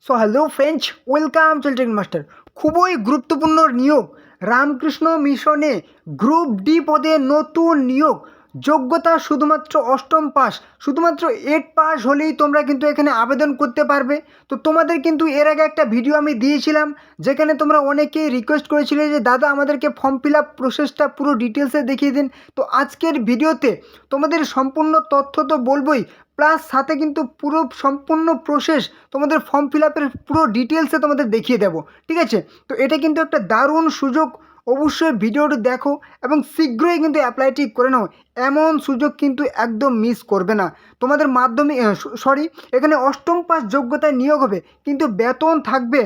So hello friends, welcome children master. খুবই গুরুত্বপূর্ণ নিয়োগ, রামকৃষ্ণ মিশনে গ্রুপ ডি পদে নতুন নিয়োগ। যোগ্যতা শুধুমাত্র অষ্টম পাস, শুধুমাত্র 8 পাস হলেই তোমরা কিন্তু এখানে আবেদন করতে পারবে। তো তোমাদের কিন্তু এর আগে একটা ভিডিও আমি দিয়েছিলাম, যেখানে তোমরা অনেকেই রিকোয়েস্ট করেছিলে যে দাদা আমাদেরকে ফর্ম ফিল আপ প্রসেসটা পুরো ডিটেলসে দেখিয়ে দিন। তো আজকের ভিডিওতে তোমাদের সম্পূর্ণ তথ্য তো বলবোই, প্লাস সাথে কিন্তু পুরো সম্পূর্ণ প্রসেস তোমাদের ফর্ম ফিল আপের পুরো ডিটেলসে তোমাদের দেখিয়ে দেবো, ঠিক আছে? তো এটা কিন্তু একটা দারুণ সুযোগ, অবশ্যই ভিডিওটি দেখো এবং শীঘ্রই কিন্তু অ্যাপ্লাইটি করে নাও। এমন সুযোগ কিন্তু একদম মিস করবে না। তোমাদের মাধ্যমিক সরি, এখানে অষ্টম পাস যোগ্যতায় নিয়োগ হবে, কিন্তু বেতন থাকবে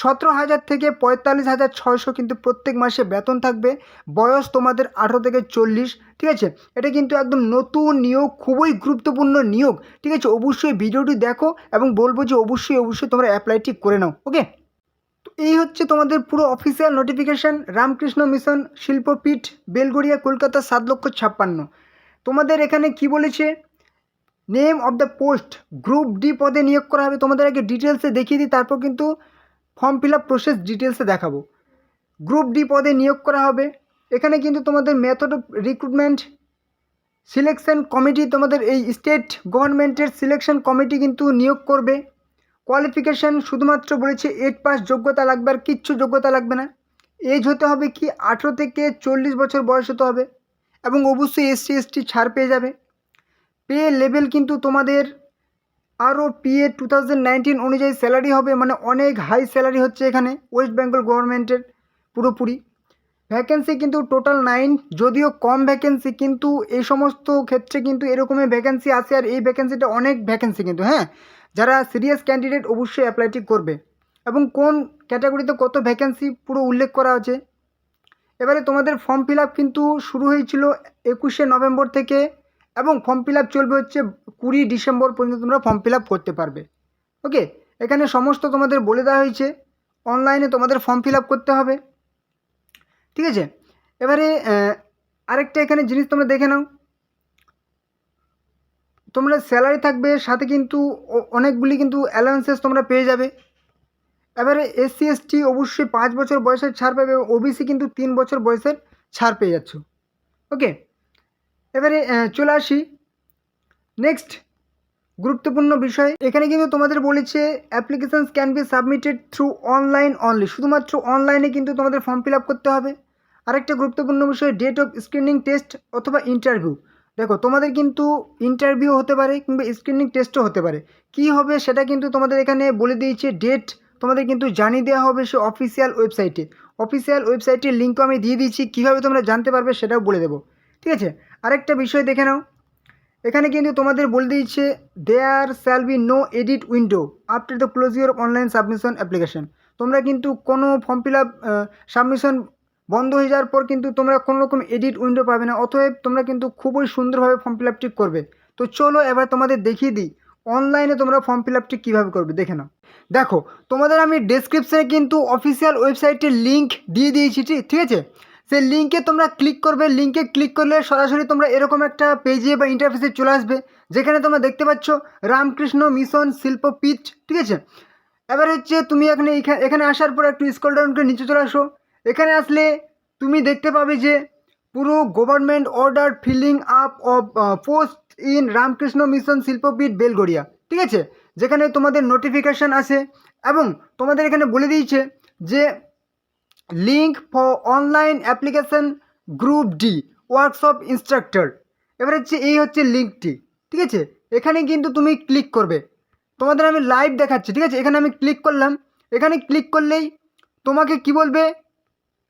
17,000 থেকে 45,600, কিন্তু প্রত্যেক মাসে বেতন থাকবে। বয়স তোমাদের 18 থেকে 40, ঠিক আছে? এটা কিন্তু একদম নতুন নিয়োগ, খুবই গুরুত্বপূর্ণ নিয়োগ, ঠিক আছে? অবশ্যই ভিডিওটি দেখো এবং বলবো যে অবশ্যই তোমরা অ্যাপ্লাইটি করে নাও, ওকে? তো এই হচ্ছে তোমাদের পুরো official notification, Ramakrishna Mission Shilpapith Belgharia, Kolkata 7,56,000। তোমাদের এখানে কি বলেছে, name of the post group D পদে নিয়োগ করা হবে। তোমাদের আগে ডিটেলসে দেখিয়ে দিই, তারপর কিন্তু ফর্ম ফিল আপ প্রসেস ডিটেলসে দেখাবো। গ্রুপ ডি পদে নিয়োগ করা হবে। এখানে কিন্তু তোমাদের method of recruitment selection committee, তোমাদের এই স্টেট গভর্নমেন্টের সিলেকশন কমিটি কিন্তু নিয়োগ করবে। কোয়ালিফিকেশান শুধুমাত্র বলেছে 8 পাস যোগ্যতা লাগবে, আর কিচ্ছু যোগ্যতা লাগবে না। এজ হতে হবে কি 18 থেকে 40 বছর বয়স হতে হবে, এবং অবশ্যই SC ST ছাড় পেয়ে যাবে। পে লেভেল কিন্তু তোমাদের আরও PA 2019 অনুযায়ী স্যালারি হবে, মানে অনেক হাই স্যালারি হচ্ছে এখানে ওয়েস্ট বেঙ্গল গভর্নমেন্টের পুরোপুরি। ভ্যাকেন্সি কিন্তু টোটাল 9, যদিও কম ভ্যাকেন্সি, কিন্তু এই সমস্ত ক্ষেত্রে কিন্তু এরকমই ভ্যাকেন্সি আছে, আর এই ভ্যাকেন্সিটা অনেক ভ্যাকেন্সি কিন্তু, হ্যাঁ। যারা সিরিয়াস ক্যান্ডিডেট অবশ্যই অ্যাপ্লাইটি করবে, এবং কোন ক্যাটাগরিতে কত ভ্যাকেন্সি পুরো উল্লেখ করা আছে। এবারে তোমাদের ফর্ম ফিল আপ কিন্তু শুরু হয়েছিল 21শে নভেম্বর থেকে, এবং ফর্ম ফিল আপ চলবে হচ্ছে 20 ডিসেম্বর পর্যন্ত তোমরা ফর্ম ফিল আপ করতে পারবে, ওকে? এখানে সমস্ত তোমাদের বলে দেওয়া হয়েছে, অনলাইনে তোমাদের ফর্ম ফিল আপ করতে হবে, ঠিক আছে? এবারে আরেকটা এখানে জিনিস তোমরা দেখে নাও, তোমরা স্যালারি থাকবে, সাথে কিন্তু অনেকগুলি কিন্তু অ্যালাউন্সেস তোমরা পেয়ে যাবে। এবারে SC ST অবশ্যই 5 বছর বয়সের ছাড় পাবে, OBC কিন্তু 3 বছর বয়সের ছাড় পেয়ে যাচ্ছ, ওকে? এবারে চলে আসি নেক্সট গুরুত্বপূর্ণ বিষয়। এখানে কিন্তু তোমাদের বলেছে applications can be submitted through online only, শুধুমাত্র অনলাইনে কিন্তু তোমাদের ফর্ম ফিল আপ করতে হবে। আরেকটা গুরুত্বপূর্ণ বিষয়, ডেট অফ স্ক্রিনিং টেস্ট অথবা ইন্টারভিউ। দেখো, তোমাদের কিন্তু ইন্টারভিউ হতে পারে কিংবা স্ক্রিনিং টেস্টও হতে পারে। কি হবে সেটা কিন্তু তোমাদের এখানে বলে দিয়েছে, ডেট তোমাদের কিন্তু জানিয়ে দেওয়া হবে সে অফিসিয়াল ওয়েবসাইটে। অফিসিয়াল ওয়েবসাইটের লিঙ্কও আমি দিয়ে দিয়েছি, কীভাবে তোমরা জানতে পারবে সেটাও বলে দেবো, ঠিক আছে? আরেকটা বিষয় দেখে নাও, এখানে কিন্তু তোমাদের বলে দিয়েছে there shall be no edit window after the closure online submission application. তোমরা কিন্তু কোনো ফর্ম ফিল আপ সাবমিশন বন্ধ হয়ে যাওয়ার পর কিন্তু তোমরা কোনো রকম এডিট উইন্ডো পাবে না, অতএব তোমরা কিন্তু খুবই সুন্দরভাবে ফর্ম ফিল আপটি করবে। তো চলো এবার তোমাদের দেখিয়ে দিই অনলাইনে তোমরা ফর্ম ফিল আপটি কীভাবে করবে, দেখে নাও। দেখো, তোমাদের আমি ডেসক্রিপশানে কিন্তু অফিসিয়াল ওয়েবসাইটের লিঙ্ক দিয়ে দিয়েছি, ঠিক আছে? সেই লিঙ্কে তোমরা ক্লিক করবে, লিঙ্কে ক্লিক করলে সরাসরি তোমরা এরকম একটা পেজে বা ইন্টারফেসে চলে আসবে, যেখানে তোমরা দেখতে পাচ্ছ রামকৃষ্ণ মিশন শিল্পপীঠ, ঠিক আছে? এবার হচ্ছে তুমি এখানে আসার পর একটু স্ক্রল ডাউন করে নিচে চলে আসো। এখানে আসলে তুমি দেখতে পাবে যে পুরো government order filling up of post in Ramakrishna Mission Shilpapith Belgharia, ঠিক আছে? যেখানে তোমাদের নোটিফিকেশান আছে, এবং তোমাদের এখানে বলে দিয়েছে যে link for online application group D workshop instructor. এবার হচ্ছে এই হচ্ছে লিঙ্কটি, ঠিক আছে? এখানে কিন্তু তুমি ক্লিক করবে, তোমাদের আমি লাইভ দেখাচ্ছি, ঠিক আছে? এখানে আমি ক্লিক করলাম, এখানে ক্লিক করলেই তোমাকে কি বলবে,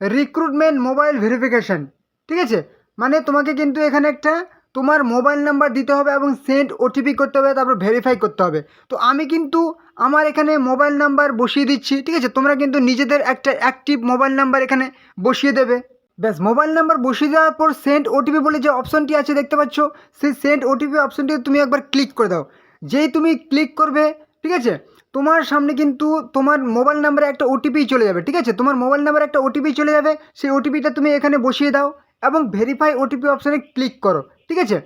রিক্রুটমেন্ট মোবাইল ভেরিফিকেশান, ঠিক আছে? মানে তোমাকে কিন্তু এখানে একটা তোমার মোবাইল নাম্বার দিতে হবে এবং সেন্ড OTP করতে হবে, তারপর ভেরিফাই করতে হবে। তো আমি কিন্তু আমার এখানে মোবাইল নাম্বার বসিয়ে দিচ্ছি, ঠিক আছে? তোমরা কিন্তু নিজেদের একটা অ্যাক্টিভ মোবাইল নাম্বার এখানে বসিয়ে দেবে। ব্যাস, মোবাইল নাম্বার বসিয়ে দেওয়ার পর সেন্ড OTP বলে যে অপশনটি আছে দেখতে পাচ্ছ, সেই সেন্ড OTP অপশনটি তুমি একবার ক্লিক করে দাও। যেই তুমি ক্লিক করবে, ঠিক আছে, তোমার সামনে কিন্তু তোমার মোবাইল নাম্বারে একটা OTP চলে যাবে, ঠিক আছে? তোমার মোবাইল নাম্বারে একটা OTP চলে যাবে, সেই OTPটা তুমি এখানে বসিয়ে দাও এবং ভেরিফাই OTP অপশানে ক্লিক করো, ঠিক আছে?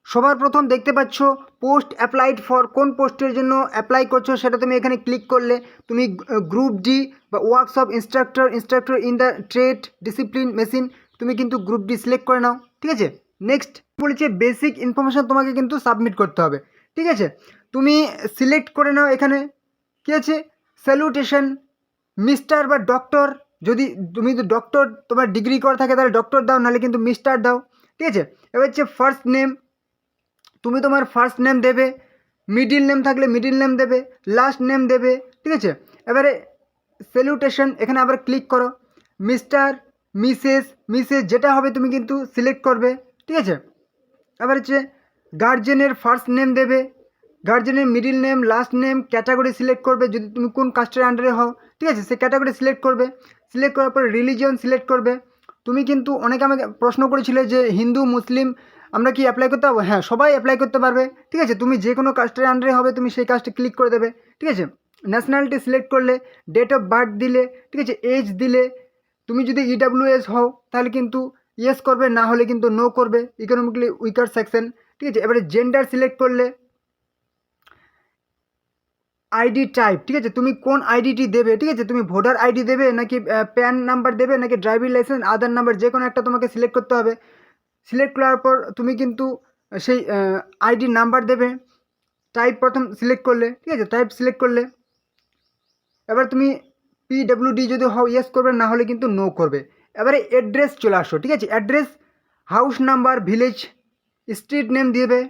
সবার প্রথম দেখতে পাচ্ছ পোস্ট অ্যাপ্লাইড ফর, কোন পোস্টের জন্য অ্যাপ্লাই করছো সেটা তুমি এখানে ক্লিক করলে তুমি গ্রুপ ডি বা workshop instructor in the trade discipline machine, তুমি কিন্তু গ্রুপ ডি সিলেক্ট করে নাও। ঠিক আছে, নেক্সট বলেছে বেসিক ইনফরমেশান তোমাকে কিন্তু সাবমিট করতে হবে। ঠিক আছে, তুমি সিলেক্ট করে নাও এখানে কী আছে, স্যালুটেশন মিস্টার বা ডক্টর, যদি তুমি তো ডক্টর তোমার ডিগ্রি করা থাকে তাহলে ডক্টর দাও, নাহলে কিন্তু মিস্টার দাও। ঠিক আছে, এবার হচ্ছে ফার্স্ট নেম, তুমি তোমার ফার্স্ট নেম দেবে, মিডিল নেম থাকলে মিডিল নেম দেবে, লাস্ট নেম দেবে। ঠিক আছে, এবারে স্যালুটেশন এখানে আবার ক্লিক করো, মিস্টার মিসেস যেটা হবে তুমি কিন্তু সিলেক্ট করবে। ঠিক আছে, এবার হচ্ছে গার্জেনের ফার্স্ট নেম দেবে, গার্জেনের middle name, last name, category select করবে, যদি তুমি কোন কাস্টের আন্ডারে হও। ঠিক আছে, সে ক্যাটাগরি সিলেক্ট করবে, সিলেক্ট করার পর রিলিজিয়ন সিলেক্ট করবে। তুমি কিন্তু অনেকে আমাকে প্রশ্ন করেছিলে যে হিন্দু মুসলিম আমরা কি অ্যাপ্লাই করতে পারবো? হ্যাঁ, সবাই অ্যাপ্লাই করতে পারবে। ঠিক আছে, তুমি যে কোনো কাস্টের আন্ডারে হবে তুমি সেই কাস্টে ক্লিক করে দেবে। ঠিক আছে, ন্যাশনালিটি সিলেক্ট করলে, ডেট অফ বার্থ দিলে, ঠিক আছে, এজ দিলে, তুমি যদি ইডাব্লিউএস হও তাহলে কিন্তু ইয়েস করবে, না হলে কিন্তু নো করবে, ইকোনমিক্যালি উইকার সেকশন। ঠিক আছে, এবারে জেন্ডার সিলেক্ট করলে, আইডি টাইপ, ঠিক আছে, তুমি কোন আইডিটি দেবে। ঠিক আছে, তুমি ভোটার আইডি দেবে নাকি প্যান নাম্বার দেবে নাকি ড্রাইভিং লাইসেন্স আধার নাম্বার, যে কোনো একটা তোমাকে সিলেক্ট করতে হবে। সিলেক্ট করার পর তুমি কিন্তু সেই আইডি নাম্বার দেবে। টাইপ প্রথম সিলেক্ট করলে, ঠিক আছে, টাইপ সিলেক্ট করলে, এবার তুমি পিডব্লিউডি যদি হও ইয়েস করবে, না হলে কিন্তু নো করবে। এবারে অ্যাড্রেস চলে আসো। ঠিক আছে, address, house number, village, street name দেবে,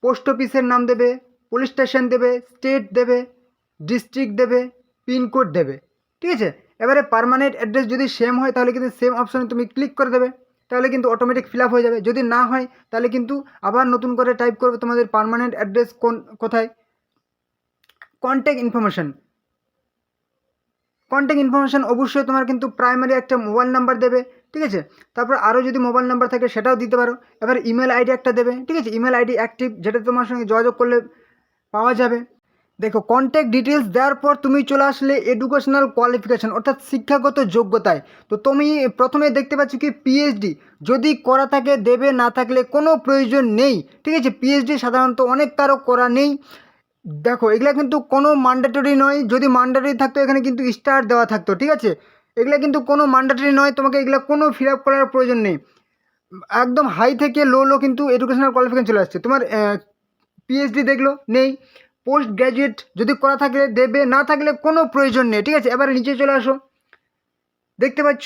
পোস্ট অফিসের নাম দেবে, পুলিশ স্টেশন দেবে, স্টেট দেবে, ডিস্ট্রিক্ট দেবে, পিনকোড দেবে। ঠিক আছে, এবারে পার্মানেন্ট অ্যাড্রেস যদি সেম হয় তাহলে কিন্তু সেম অপশানে তুমি ক্লিক করে দেবে, তাহলে কিন্তু অটোমেটিক ফিল আপ হয়ে যাবে। যদি না হয় তাহলে কিন্তু আবার নতুন করে টাইপ করবে তোমাদের পার্মানেন্ট অ্যাড্রেস কোথায়। কন্ট্যাক্ট ইনফরমেশান অবশ্যই তোমার কিন্তু প্রাইমারি একটা মোবাইল নাম্বার দেবে। ঠিক আছে, তারপর আরও যদি মোবাইল নাম্বার থাকে সেটাও দিতে পারো। এবার ইমেল আইডি একটা দেবে। ঠিক আছে, ইমেল আইডি অ্যাক্টিভ, যেটা তোমার সঙ্গে যোগাযোগ করলে পাওয়া যাবে। দেখো, কন্ট্যাক্ট ডিটেলস দেওয়ার পর তুমি চলে আসলে এডুকেশনাল কোয়ালিফিকেশান অর্থাৎ শিক্ষাগত যোগ্যতায়। তো তুমি প্রথমে দেখতে পাচ্ছ কি পিএইচডি, যদি করা থাকে দেবে, না থাকলে কোনো প্রয়োজন নেই। ঠিক আছে, পিএইচডি সাধারণত অনেক কারো করা নেই। দেখো, এগুলা কিন্তু কোনো ম্যান্ডেটরি নয়, যদি ম্যান্ডেটরি থাকতো এখানে কিন্তু স্টার দেওয়া থাকতো। ঠিক আছে, এগুলা কিন্তু কোনো ম্যান্ডেটরি নয়, তোমাকে এগুলা কোনো ফিল আপ করার প্রয়োজন নেই। একদম হাই থেকে লো কিন্তু এডুকেশনাল কোয়ালিফিকেশন চলে আসছে। তোমার পিএইচডি দেখলো নেই, পোস্ট গ্র্যাজুয়েট যদি করা থাকে দেবে, না থাকলে কোনো প্রয়োজন নেই। ঠিক আছে, এবারে নিচে চলে আসো, দেখতে পাচ্ছ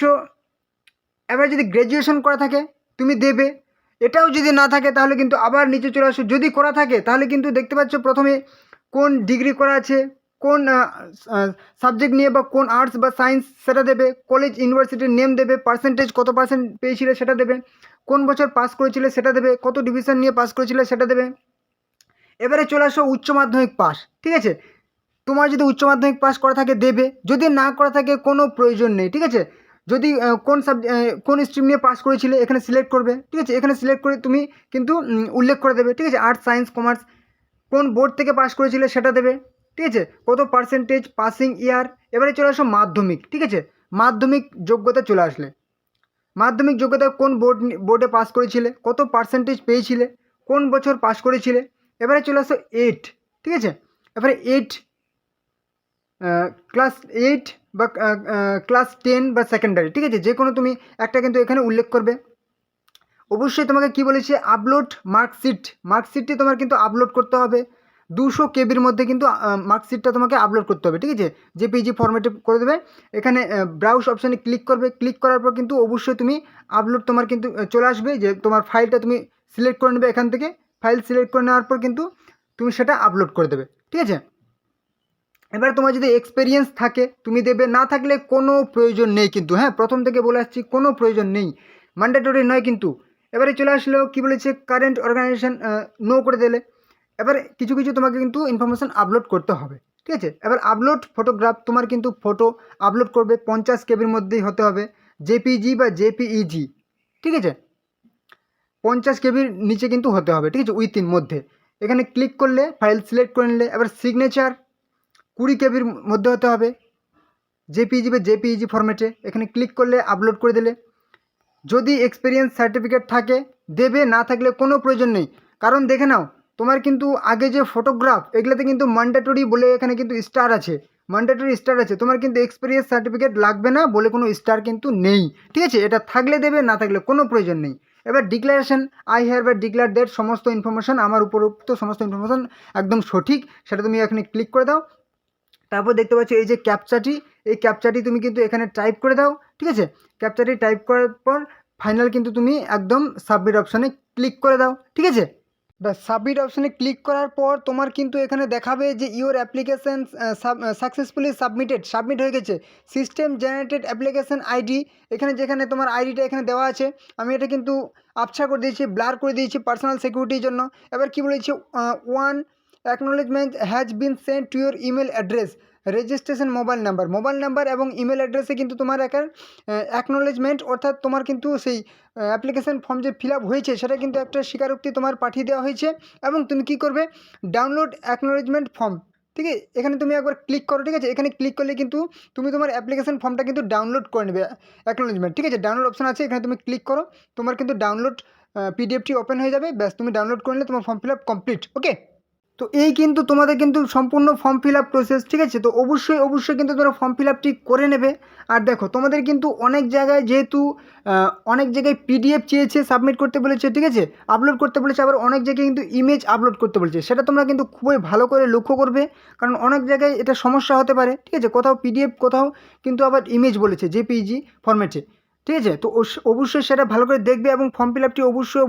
এবার যদি গ্র্যাজুয়েশন করা থাকে তুমি দেবে, এটাও যদি না থাকে তাহলে কিন্তু আবার নিচে চলে আসো। যদি করা থাকে তাহলে কিন্তু দেখতে পাচ্ছ প্রথমে কোন ডিগ্রি করা আছে, কোন সাবজেক্ট নিয়ে বা কোন আর্টস বা সায়েন্স সেটা দেবে, কলেজ ইউনিভার্সিটির নেম দেবে, পার্সেন্টেজ কত পার্সেন্ট পেয়েছিলে সেটা দেবে, কোন বছর পাস করেছিলে সেটা দেবে, কত ডিভিশন নিয়ে পাস করেছিলে সেটা দেবে। এবারে চলে আসো উচ্চ মাধ্যমিক পাস। ঠিক আছে, তোমার যদি উচ্চ মাধ্যমিক পাস করা থাকে দেবে, যদি না করা থাকে কোনো প্রয়োজন নেই। ঠিক আছে, যদি কোন স্ট্রিম নিয়ে পাস করেছিলে এখানে সিলেক্ট করবে। ঠিক আছে, এখানে সিলেক্ট করে তুমি কিন্তু উল্লেখ করে দেবে। ঠিক আছে, আর্টস সায়েন্স কমার্স, কোন বোর্ড থেকে পাস করেছিলে সেটা দেবে। ঠিক আছে, কত পার্সেন্টেজ, পাসিং ইয়ার। এবারে চলে আসো মাধ্যমিক। ঠিক আছে, মাধ্যমিক যোগ্যতা চলে আসলে, মাধ্যমিক যোগ্যতা কোন বোর্ডে পাস করেছিলে, কত পার্সেন্টেজ পেয়েছিলে, কোন বছর পাস করেছিলে। এবারে চলে আসো 8। ঠিক আছে, এবারে 8 ক্লাস 8 বা ক্লাস 10 বা সেকেন্ডারি। ঠিক আছে, যে কোনো তুমি একটা কিন্তু এখানে উল্লেখ করবে। অবশ্যই তোমাকে কি বলেছে, আপলোড মার্কশিটটি তোমার কিন্তু আপলোড করতে হবে 200 কেবির মধ্যে কিন্তু মার্কশিটটা তোমাকে আপলোড করতে হবে। ঠিক আছে, জেপিজি ফরম্যাটে করে দেবে। এখানে ব্রাউজ অপশানে ক্লিক করবে, ক্লিক করার পর কিন্তু অবশ্যই তুমি আপলোড তোমার কিন্তু চলে আসবে, যে তোমার ফাইলটা তুমি সিলেক্ট করে নেবে এখান থেকে। ফাইল সিলেক্ট করে নেওয়ার পর কিন্তু তুমি সেটা আপলোড করে দেবে। ঠিক আছে, এবার তোমার যদি এক্সপিরিয়েন্স থাকে তুমি দেবে, না থাকলে কোনো প্রয়োজন নেই কিন্তু। হ্যাঁ, প্রথম থেকে বলে আসছি কোনো প্রয়োজন নেই, ম্যান্ডেটরি নয় কিন্তু। এবারে চলে আসলো কি বলেছে, কারেন্ট অর্গানাইজেশন নো করে দিলে। এবার কিছু তোমাকে কিন্তু ইনফরমেশান আপলোড করতে হবে। ঠিক আছে, এবার আপলোড ফটোগ্রাফ, তোমার কিন্তু ফটো আপলোড করবে 50 কেবির মধ্যেই হতে হবে, জেপিজি বা জেপিইজি। ঠিক আছে, 50 কেবির নিচে কিন্তু হতে হবে। ঠিক আছে, উইথিন মধ্যে। এখানে ক্লিক করলে ফাইল সিলেক্ট করে নিলে, এবার সিগনেচার 20 কেবির মধ্যে হতে হবে, জেপিজি বা জেপিইজি ফরম্যাটে। এখানে ক্লিক করলে আপলোড করে দিলে। যদি এক্সপিরিয়েন্স সার্টিফিকেট থাকে দেবে, না থাকলে কোনো প্রয়োজন নেই। কারণ দেখে নাও তোমার কিন্তু আগে যে ফটোগ্রাফ এগুলোতে কিন্তু ম্যান্ডেটরি বলে এখানে কিন্তু স্টার আছে, ম্যান্ডেটরি স্টার আছে, তোমার কিন্তু এক্সপিরিয়েন্স সার্টিফিকেট লাগবে না বলে কোনো স্টার কিন্তু নেই, ঠিক আছে? এটা থাকলে দেবে, না থাকলে কোনো প্রয়োজন নেই। এবার declaration, I have declare that সমস্ত ইনফরমেশন, আমার উপরোক্ত সমস্ত ইনফরমেশন একদম সঠিক, সেটা তুমি এখানে ক্লিক করে দাও। তারপর দেখতে পাচ্ছ এই যে ক্যাপচাটি, এই ক্যাপচাটি তুমি কিন্তু এখানে টাইপ করে দাও, ঠিক আছে? ক্যাপচাটি টাইপ করার পর ফাইনাল কিন্তু তুমি একদম সাবমিট অপশানে ক্লিক করে দাও, ঠিক আছে? ব্যাস সাবমিট অপশানে ক্লিক করার পর তোমার কিন্তু এখানে দেখাবে যে ইওর অ্যাপ্লিকেশান সাকসেসফুলি সাবমিট হয়ে গেছে। সিস্টেম জেনারেটেড অ্যাপ্লিকেশান আইডি, এখানে যেখানে তোমার আইডিটা এখানে দেওয়া আছে, আমি এটা কিন্তু আবছা করে দিয়েছি, ব্লার করে দিয়েছি পার্সোনাল সিকিউরিটির জন্য। এবার কি বলেছি, one acknowledgement has been sent to your email address, registration mobile number এবং ইমেল অ্যাড্রেসে কিন্তু তোমার অ্যাকনোলেজমেন্ট, অর্থাৎ তোমার কিন্তু সেই অ্যাপ্লিকেশান ফর্ম যে ফিল আপ হয়েছে সেটা কিন্তু একটা স্বীকারোক্তি তোমার পাঠিয়ে দেওয়া হয়েছে। এবং তুমি কী করবে, ডাউনলোড অ্যাকনোলেজমেন্ট ফর্ম, ঠিক আছে? এখানে তুমি একবার ক্লিক করো, ঠিক আছে? এখানে ক্লিক করলে কিন্তু তুমি তোমার অ্যাপ্লিকেশান ফর্মটা কিন্তু ডাউনলোড করে নেবে, অ্যাকনোলেজমেন্ট, ঠিক আছে? ডাউনলোড অপশান আছে, এখানে তুমি ক্লিক করো, তোমার কিন্তু ডাউনলোড পিডিএফটি ওপেন হয়ে যাবে। ব্যাস তুমি ডাউনলোড করে নিলে তোমার ফর্ম ফিল আপ কমপ্লিট। ওকে, তো এই কিন্তু তোমাদের কিন্তু সম্পূর্ণ ফর্ম ফিল আপ প্রসেস, ঠিক আছে? তো অবশ্যই কিন্তু তোমরা ফর্ম ফিল আপটি করে নেবে। আর দেখো তোমাদের কিন্তু অনেক জায়গায় যেহেতু অনেক জায়গায় পিডিএফ চেয়েছে, সাবমিট করতে বলেছে, ঠিক আছে, আপলোড করতে বলেছে, আবার অনেক জায়গায় কিন্তু ইমেজ আপলোড করতে বলেছে, সেটা তোমরা কিন্তু খুবই ভালো করে লক্ষ্য করবে, কারণ অনেক জায়গায় এটা সমস্যা হতে পারে, ঠিক আছে? কোথাও পিডিএফ, কোথাও কিন্তু আবার ইমেজ বলেছে, জেপিইজি ফরম্যাটে, ঠিক আছে? তো অবশ্যই সেটা ভালো করে দেখবে এবং ফর্ম ফিল আপটি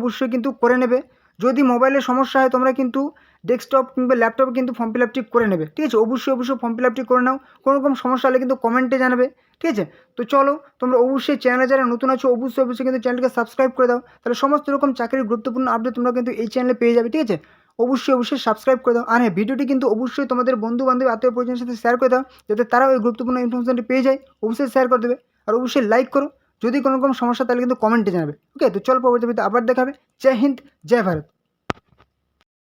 অবশ্যই কিন্তু করে নেবে। যদি মোবাইলের সমস্যা হয় তোমরা কিন্তু ডেস্কটপ কিংবা ল্যাপটপে কিন্তু ফর্ম ফিল আপটি করে নেবে, ঠিক আছে? অবশ্যই ফর্ম ফিল আপটি করে নাও। কোনো রকম সমস্যা হলে কিন্তু কমেন্টে জানাবে, ঠিক আছে? তো চলো, তোমরা অবশ্যই চ্যানেলে যারা নতুন আছো অবশ্যই কিন্তু চ্যানেলকে সাবস্ক্রাইব করে দাও, তাহলে সমস্ত রকম চাকরির গুরুত্বপূর্ণ আপডেট তোমরা কিন্তু এই চ্যানেলে পেয়ে যাবে, ঠিক আছে? অবশ্যই সাবস্ক্রাইব করে দাও। আর হ্যাঁ, ভিডিওটি কিন্তু অবশ্যই তোমাদের বন্ধু বান্ধব আত্মীয় পরিজনের সাথে শেয়ার করে দাও, যাতে তারাও এই গুরুত্বপূর্ণ ইনফরমেশনটি পেয়ে যায়। অবশ্যই শেয়ার করে দেবে আর অবশ্যই লাইক করো। যদি কোনো রকম সমস্যা তাহলে কিন্তু কমেন্টে জানাবে। ওকে, তো চল পরবর্তী ভিডিওতে আবার দেখাবে। জয় হিন্দ, জয় ভারত।